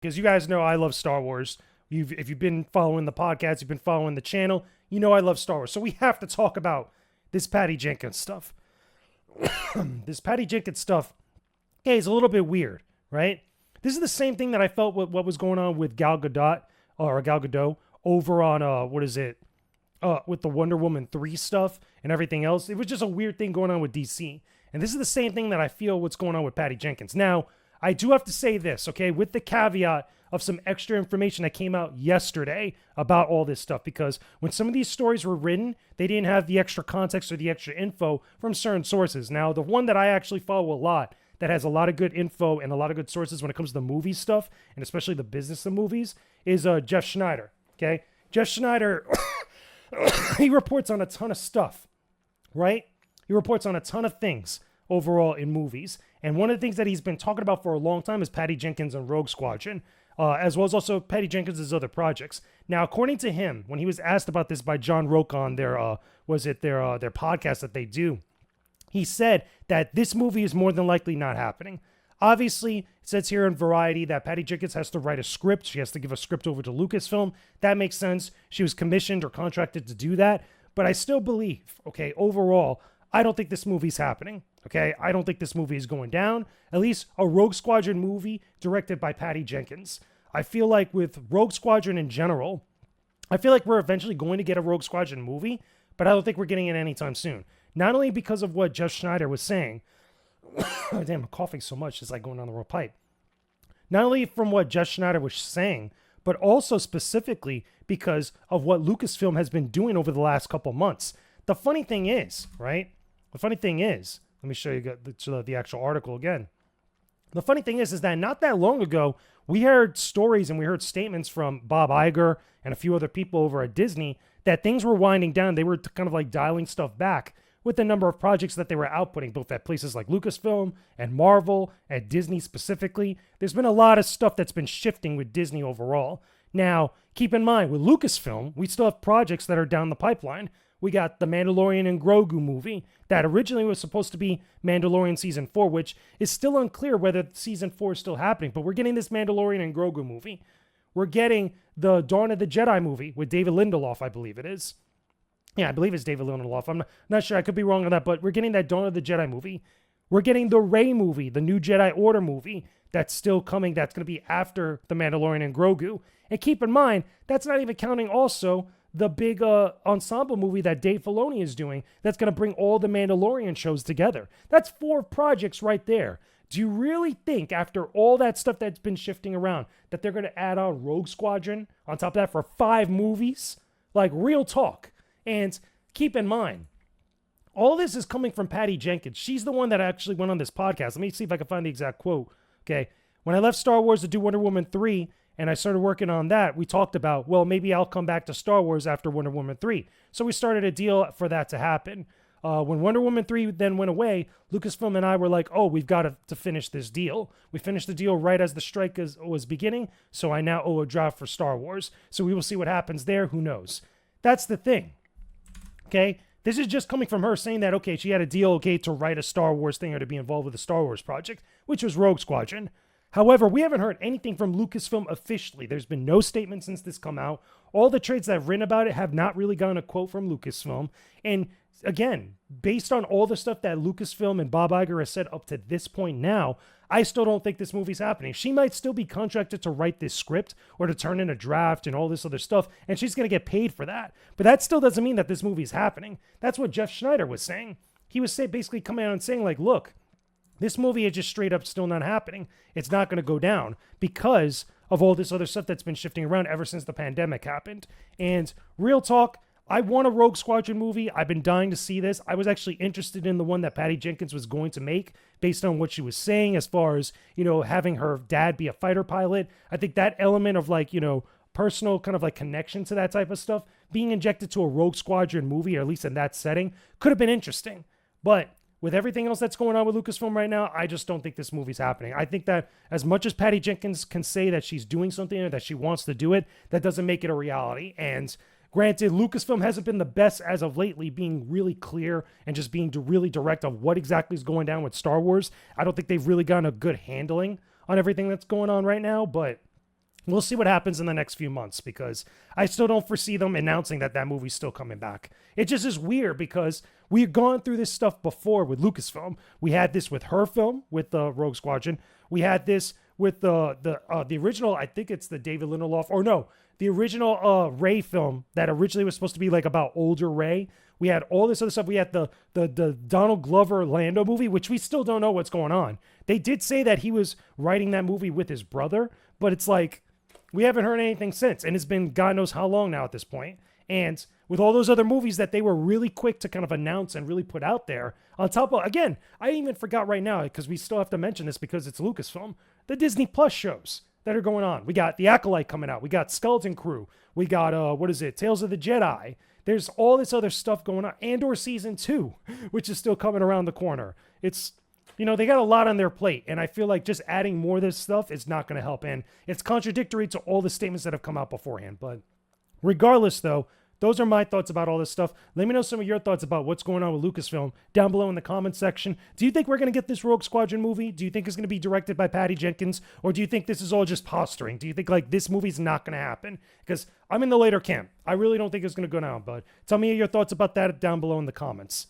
because you guys know I love Star Wars. If you've been following the podcast, you've been following the channel, you know I love Star Wars. So we have to talk about this Patty Jenkins stuff. This Patty Jenkins stuff, okay, is a little bit weird, right? This is the same thing that I felt with what was going on with Gal Gadot over on with the Wonder Woman 3 stuff and everything else. It was just a weird thing going on with DC. And this is the same thing that I feel what's going on with Patty Jenkins. Now, I do have to say this, okay, with the caveat of some extra information that came out yesterday about all this stuff, because when some of these stories were written, they didn't have the extra context or the extra info from certain sources. Now, the one that I actually follow a lot that has a lot of good info and a lot of good sources when it comes to the movie stuff, and especially the business of movies, is Jeff Schneider, okay? Jeff Schneider, he reports on a ton of stuff, right? He reports on a ton of things overall in movies. And one of the things that he's been talking about for a long time is Patty Jenkins and Rogue Squadron, as well as also Patty Jenkins' other projects. Now, according to him, when he was asked about this by John Roque on their podcast that they do, he said that this movie is more than likely not happening. Obviously, it says here in Variety that Patty Jenkins has to write a script. She has to give a script over to Lucasfilm. That makes sense. She was commissioned or contracted to do that. But I still believe, okay, overall, I don't think this movie's happening. Okay, I don't think this movie is going down. At least a Rogue Squadron movie directed by Patty Jenkins. I feel like with Rogue Squadron in general, I feel like we're eventually going to get a Rogue Squadron movie, but I don't think we're getting it anytime soon. Not only because of what Jeff Schneider was saying. Damn, I'm coughing so much, it's like going down the raw pipe. Not only from what Jeff Schneider was saying, but also specifically because of what Lucasfilm has been doing over the last couple months. The funny thing is, right? Let me show you the actual article again. The funny thing is that not that long ago, we heard stories and we heard statements from Bob Iger and a few other people over at Disney that things were winding down. They were kind of like dialing stuff back with the number of projects that they were outputting, both at places like Lucasfilm and Marvel, at Disney specifically. There's been a lot of stuff that's been shifting with Disney overall. Now, keep in mind, with Lucasfilm, we still have projects that are down the pipeline. We got the Mandalorian and Grogu movie that originally was supposed to be Mandalorian Season 4, which is still unclear whether Season 4 is still happening, but we're getting this Mandalorian and Grogu movie. We're getting the Dawn of the Jedi movie with David Lindelof, I believe it is. Yeah, I believe it's David Lindelof. I'm not sure. I could be wrong on that, but we're getting that Dawn of the Jedi movie. We're getting the Rey movie, the new Jedi Order movie that's still coming. That's going to be after the Mandalorian and Grogu. And keep in mind, that's not even counting also the big ensemble movie that Dave Filoni is doing that's going to bring all the Mandalorian shows together. That's 4 projects right there. Do you really think after all that stuff that's been shifting around that they're going to add on Rogue Squadron on top of that for 5 movies? Like, real talk. And keep in mind, all this is coming from Patty Jenkins. She's the one that actually went on this podcast. Let me see if I can find the exact quote. Okay. When I left Star Wars to do Wonder Woman 3 and I started working on that, we talked about, well, maybe I'll come back to Star Wars after Wonder Woman 3. So we started a deal for that to happen. When Wonder Woman 3 then went away, Lucasfilm and I were like, oh, we've got to finish this deal. We finished the deal right as the strike was beginning. So I now owe a draft for Star Wars. So we will see what happens there. Who knows? That's the thing. Okay, this is just coming from her saying that, okay, she had a deal, okay, to write a Star Wars thing or to be involved with a Star Wars project, which was Rogue Squadron. However, we haven't heard anything from Lucasfilm officially. There's been no statement since this come out. All the trades that have written about it have not really gotten a quote from Lucasfilm. And again, based on all the stuff that Lucasfilm and Bob Iger has said up to this point now, I still don't think this movie's happening. She might still be contracted to write this script or to turn in a draft and all this other stuff, and she's going to get paid for that. But that still doesn't mean that this movie's happening. That's what Jeff Schneider was saying. He was basically coming out and saying, like, look, this movie is just straight up still not happening. It's not going to go down because of all this other stuff that's been shifting around ever since the pandemic happened. And real talk, I want a Rogue Squadron movie. I've been dying to see this. I was actually interested in the one that Patty Jenkins was going to make based on what she was saying as far as, you know, having her dad be a fighter pilot. I think that element of, like, you know, personal kind of like connection to that type of stuff being injected to a Rogue Squadron movie, or at least in that setting, could have been interesting. But with everything else that's going on with Lucasfilm right now, I just don't think this movie's happening. I think that as much as Patty Jenkins can say that she's doing something or that she wants to do it, that doesn't make it a reality. And granted, Lucasfilm hasn't been the best as of lately, being really clear and just being really direct of what exactly is going down with Star Wars. I don't think they've really gotten a good handling on everything that's going on right now, but We'll see what happens in the next few months because I still don't foresee them announcing that that movie's still coming back. It just is weird because we've gone through this stuff before with Lucasfilm. We had this with her film with the Rogue Squadron. We had this with the original. I think it's the David Lindelof, or no, the original Rey film that originally was supposed to be like about older Rey. We had all this other stuff. We had the Donald Glover Lando movie, which we still don't know what's going on. They did say that he was writing that movie with his brother, but it's like we haven't heard anything since, and it's been God knows how long now at this point. And with all those other movies that they were really quick to kind of announce and really put out there, on top of, again, I even forgot right now because we still have to mention this because it's Lucasfilm, the Disney Plus shows that are going on. We got The Acolyte coming out. We got Skeleton Crew. We got, Tales of the Jedi. There's all this other stuff going on. Andor Season 2, which is still coming around the corner. It's, they got a lot on their plate, and I feel like just adding more of this stuff is not going to help. And it's contradictory to all the statements that have come out beforehand. But regardless, though, those are my thoughts about all this stuff. Let me know some of your thoughts about what's going on with Lucasfilm down below in the comments section. Do you think we're going to get this Rogue Squadron movie? Do you think it's going to be directed by Patty Jenkins? Or do you think this is all just posturing? Do you think, like, this movie's not going to happen? Because I'm in the later camp. I really don't think it's going to go down. But tell me your thoughts about that down below in the comments.